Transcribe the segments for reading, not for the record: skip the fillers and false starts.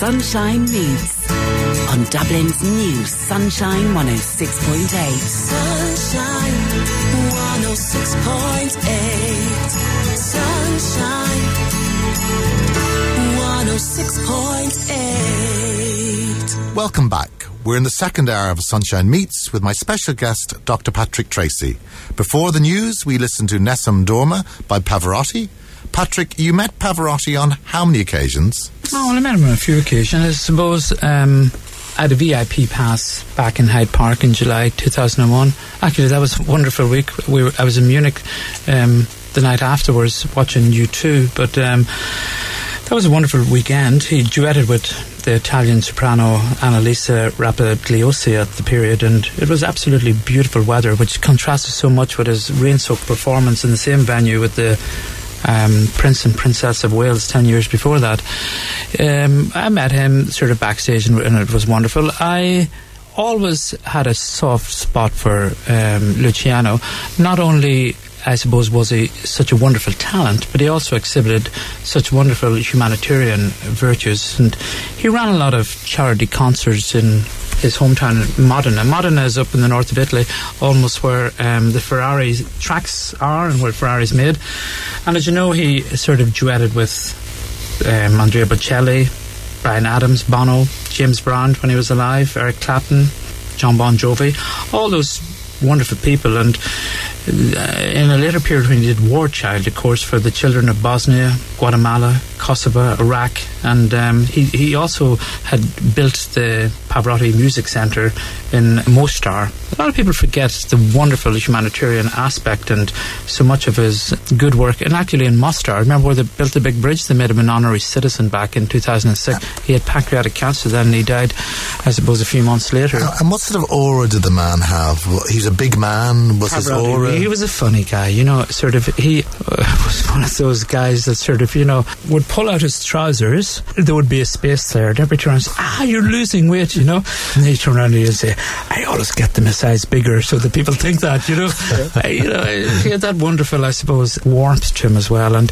Sunshine Meets on Dublin's new Sunshine 106.8. Sunshine 106.8. Sunshine 106.8. Welcome back. We're in the second hour of Sunshine Meets with my special guest, Dr. Patrick Treacy. Before the news, we listened to Nessun Dorma by Pavarotti. Patrick, you met Pavarotti on how many occasions? Oh, well, I met him on a few occasions. I suppose I had a VIP pass back in Hyde Park in July 2001. Actually, that was a wonderful week. I was in Munich the night afterwards watching U2, but that was a wonderful weekend. He duetted with the Italian soprano Annalisa Rapagliosi at the period, and it was absolutely beautiful weather, which contrasted so much with his rain-soaked performance in the same venue with the Prince and Princess of Wales 10 years before that. I met him sort of backstage, and it was wonderful. I always had a soft spot for Luciano. Not only, I suppose, was he such a wonderful talent, but he also exhibited such wonderful humanitarian virtues, and he ran a lot of charity concerts in his hometown Modena. Modena is up in the north of Italy, almost where the Ferrari tracks are and where Ferrari's made. And as you know, he sort of duetted with Andrea Bocelli, Bryan Adams, Bono, James Brown when he was alive, Eric Clapton, John Bon Jovi, all those wonderful people. And in a later period when he did War Child, of course, for the children of Bosnia, Guatemala, Kosovo, Iraq, and he also had built the Pavarotti Music Centre in Mostar. A lot of people forget the wonderful humanitarian aspect and so much of his good work. And actually in Mostar, remember where they built the big bridge? They made him an honorary citizen back in 2006. He had pancreatic cancer then, and he died, I suppose, a few months later. And what sort of aura did the man have? He's a big man. Was his aura? He was a funny guy, you know, sort of. He was one of those guys that sort of, you know, would pull out his trousers. There would be a space there, and every turn and say, you're losing weight, you know. And he'd turn around and he'd say, I always get them a size bigger so that people think that, you know. He had that wonderful, I suppose, warmth to him as well, and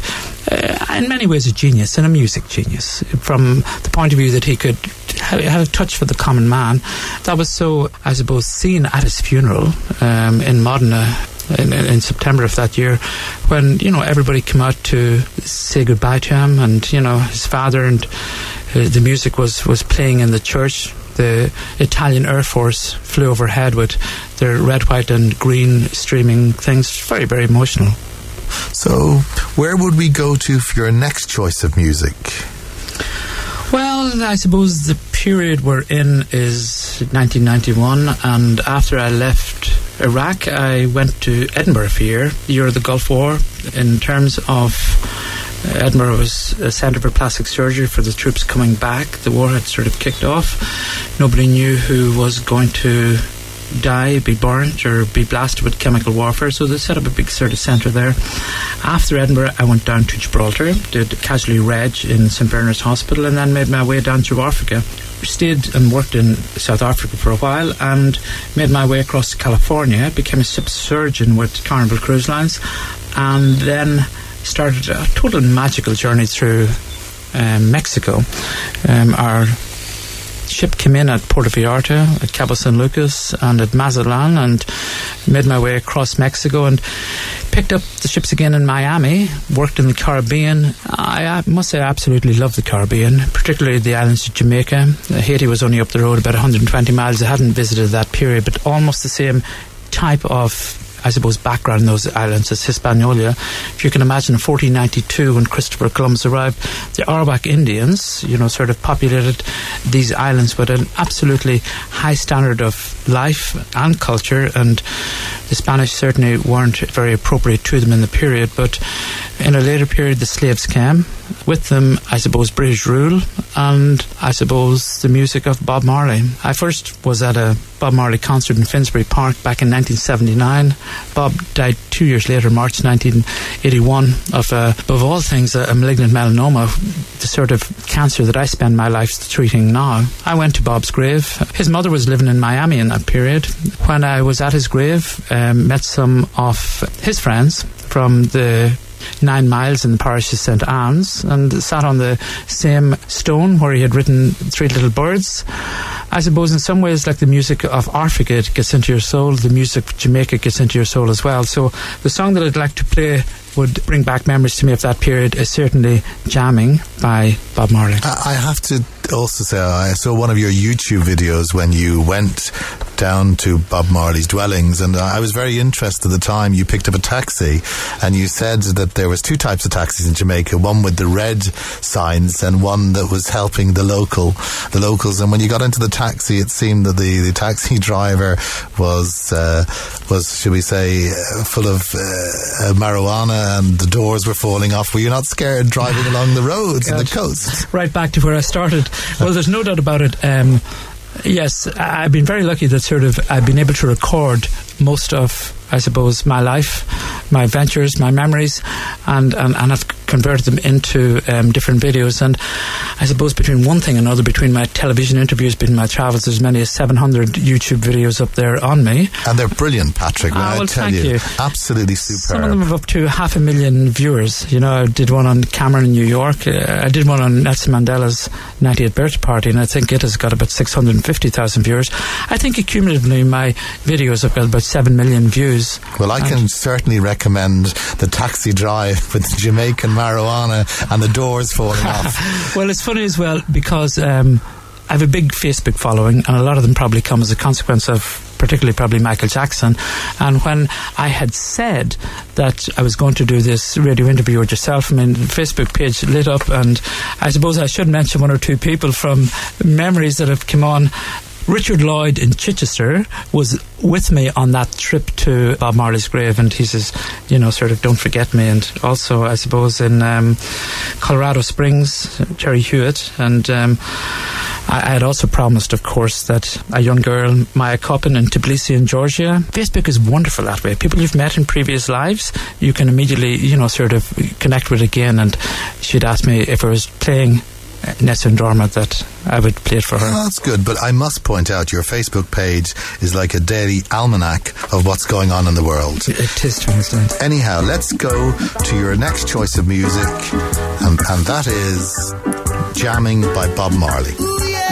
in many ways a genius, and a music genius, from the point of view that he could have a touch for the common man. That was so, I suppose, seen at his funeral in Modena in September of that year, when, you know, everybody came out to say goodbye to him, and, you know, his father, and the music was playing in the church. The Italian Air Force flew overhead with their red, white and green streaming things. Very, very emotional. So where would we go to for your next choice of music? Well, I suppose the period we're in is 1991, and after I left Iraq, I went to Edinburgh for a year, the year of the Gulf War. In terms of Edinburgh was a centre for plastic surgery for the troops coming back. The war had sort of kicked off. Nobody knew who was going to die, be burnt or be blasted with chemical warfare, so they set up a big sort of centre there. After Edinburgh, I went down to Gibraltar, did casualty reg in St Bernard's Hospital, and then made my way down through Africa. Stayed and worked in South Africa for a while, and made my way across to California, became a ship surgeon with Carnival Cruise Lines, and then started a total magical journey through Mexico. Our ship came in at Puerto Vallarta, at Cabo San Lucas, and at Mazatlan, and made my way across Mexico, and picked up the ships again in Miami, worked in the Caribbean. I must say I absolutely love the Caribbean, particularly the islands of Jamaica. Haiti was only up the road about 120 miles. I hadn't visited that period, but almost the same type of, I suppose, background in those islands as Hispaniola. If you can imagine, in 1492, when Christopher Columbus arrived, the Arawak Indians, you know, sort of populated these islands with an absolutely high standard of life and culture, and the Spanish certainly weren't very appropriate to them in the period, but in a later period the slaves came. With them, I suppose, British rule, and I suppose the music of Bob Marley. I first was at a Bob Marley concert in Finsbury Park back in 1979. Bob died 2 years later, March 1981, of, above all things, a malignant melanoma, the sort of cancer that I spend my life treating now. I went to Bob's grave. His mother was living in Miami in that period. When I was at his grave, met some of his friends from the 9 miles in the parish of St. Anne's, and sat on the same stone where he had written Three Little Birds. I suppose in some ways, like the music of Africa, it gets into your soul, the music of Jamaica gets into your soul as well. So the song that I'd like to play would bring back memories to me of that period is certainly Jammin by Bob Marley. I have to also say, I saw one of your YouTube videos when you went down to Bob Marley's dwellings, and I was very interested at the time. You picked up a taxi and you said that there was 2 types of taxis in Jamaica, one with the red signs and one that was helping the locals. And when you got into the taxi, it seemed that the taxi driver was should we say full of marijuana, and the doors were falling off. Were you not scared driving along the roads and the coast? Right back to where I started. Well, there's no doubt about it. Yes, I've been very lucky that I've been able to record most of, I suppose, my life, my adventures, my memories, and I've converted them into different videos. And I suppose between one thing and another, between my television interviews, between my travels, there's as many as 700 YouTube videos up there on me. And they're brilliant, Patrick. Well, thank you. Absolutely superb. Some of them have up to 500,000 viewers. You know, I did one on Cameron in New York. I did one on Nelson Mandela's 90th birthday party, and I think it has got about 650,000 viewers. I think accumulatively my videos have got about 7 million views. Well, I can certainly recommend the taxi drive with the Jamaican marijuana and the doors falling off. Well, it's funny as well because I have a big Facebook following, and a lot of them probably come as a consequence of particularly probably Michael Jackson. And when I had said that I was going to do this radio interview with yourself, I mean, the Facebook page lit up, and I suppose I should mention 1 or 2 people from memories that have come on. Richard Lloyd in Chichester was with me on that trip to Bob Marley's grave, and he says, you know, sort of, don't forget me. And also, I suppose, in Colorado Springs, Terry Hewitt, and I had also promised, of course, that a young girl, Maya Coppin in Tbilisi in Georgia. Facebook is wonderful that way. People you've met in previous lives, you can immediately, you know, sort of connect with again. And she'd asked me if I was playing Nessa and Dorma, that I would play it for her. Oh, that's good, but I must point out your Facebook page is like a daily almanac of what's going on in the world. It is to an extent. Anyhow, let's go to your next choice of music, and that is Jammin by Bob Marley. Ooh, yeah.